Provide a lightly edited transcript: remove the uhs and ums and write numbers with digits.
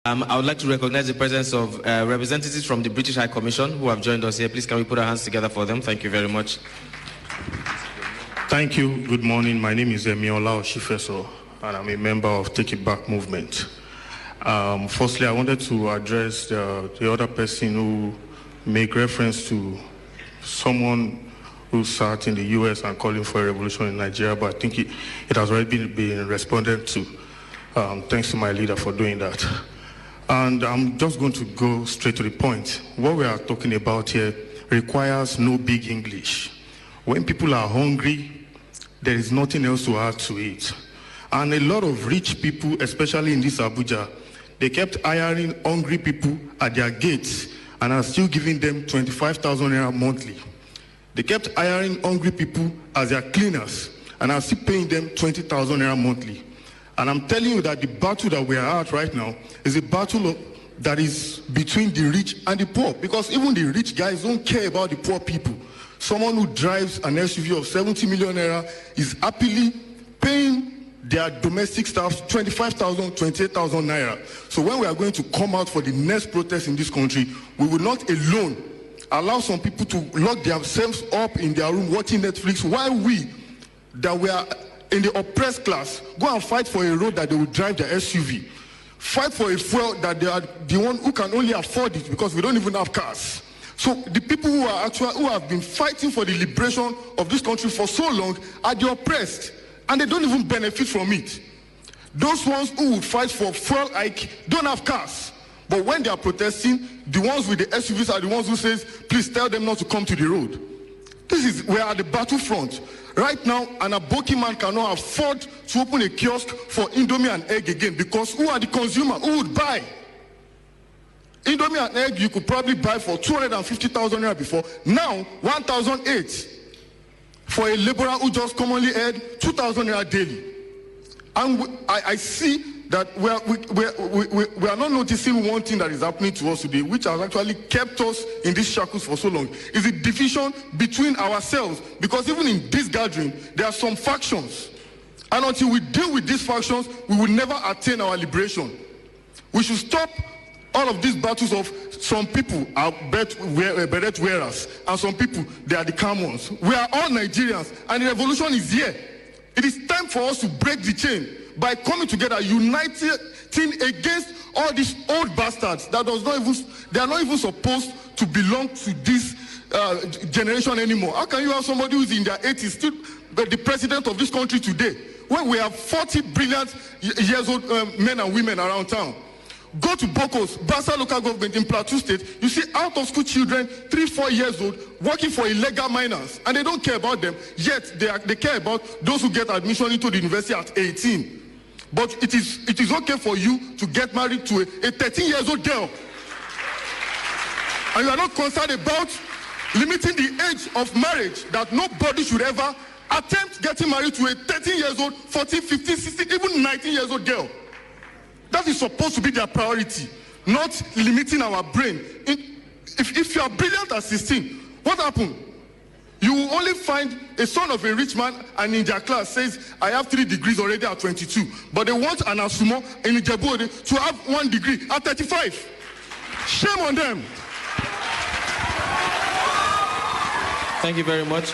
I would like to recognize the presence of representatives from the British High Commission who have joined us here. Please, can we put our hands together for them? Thank you very much. Thank you. Good morning. My name is Emiola Oshifeso, and I'm a member of Take It Back movement. Firstly, I wanted to address the other person who made reference to someone who sat in the US and calling for a revolution in Nigeria, but I think it has already been responded to. Thanks to my leader for doing that. And I'm just going to go straight to the point. What we are talking about here requires no big English. When people are hungry, there is nothing else to add to it. And a lot of rich people, especially in this Abuja, they kept hiring hungry people at their gates and are still giving them 25,000 naira monthly. They kept hiring hungry people as their cleaners and are still paying them 20,000 naira monthly. And I'm telling you that the battle that we are at right now is a battle that is between the rich and the poor, because even the rich guys don't care about the poor people. Someone who drives an SUV of 70 million naira is happily paying their domestic staff 25,000, 28,000 naira. So when we are going to come out for the next protest in this country, we will not alone allow some people to lock themselves up in their room watching Netflix while we, that we are in the oppressed class, go and fight for a road that they will drive their SUV. Fight for a fuel that they are the one who can only afford it, because we don't even have cars. So the people who have been fighting for the liberation of this country for so long are the oppressed, and they don't even benefit from it. Those ones who would fight for fuel hike don't have cars. But when they are protesting, the ones with the SUVs are the ones who says, please tell them not to come to the road. We are at the battlefront. Right now, an Aboki man cannot afford to open a kiosk for Indomie and egg again, because who are the consumer? Who would buy? Indomie and egg you could probably buy for 250,000 naira before. Now, 1,008 for a laborer who just commonly earned 2,000 naira daily. And I see that we are not noticing one thing that is happening to us today, which has actually kept us in these shackles for so long, is the division between ourselves. Because even in this gathering, there are some factions. And until we deal with these factions, we will never attain our liberation. We should stop all of these battles of some people are beret wearers, and some people, they are the calm ones. We are all Nigerians, and the revolution is here. It is time for us to break the chain by coming together, uniting against all these old bastards that they are not even supposed to belong to this generation anymore. How can you have somebody who's in their 80s still the president of this country today, when we have 40 brilliant years old men and women around town? Go to Bokos, Basa local government in Plateau State, you see out-of-school children, 3-4 years old, working for illegal minors, and they don't care about them, yet they care about those who get admission into the university at 18. But it is okay for you to get married to a 13-year-old girl. And you are not concerned about limiting the age of marriage, that nobody should ever attempt getting married to a 13-year-old, 14, 15, 16, even 19-year-old girl. That is supposed to be their priority, not limiting our brain. If you are brilliant at 16, what happened? You will only find a son of a rich man and in their class says, I have 3 degrees already at 22. But they want an Asumo in Ijebu to have 1 degree at 35. Shame on them. Thank you very much.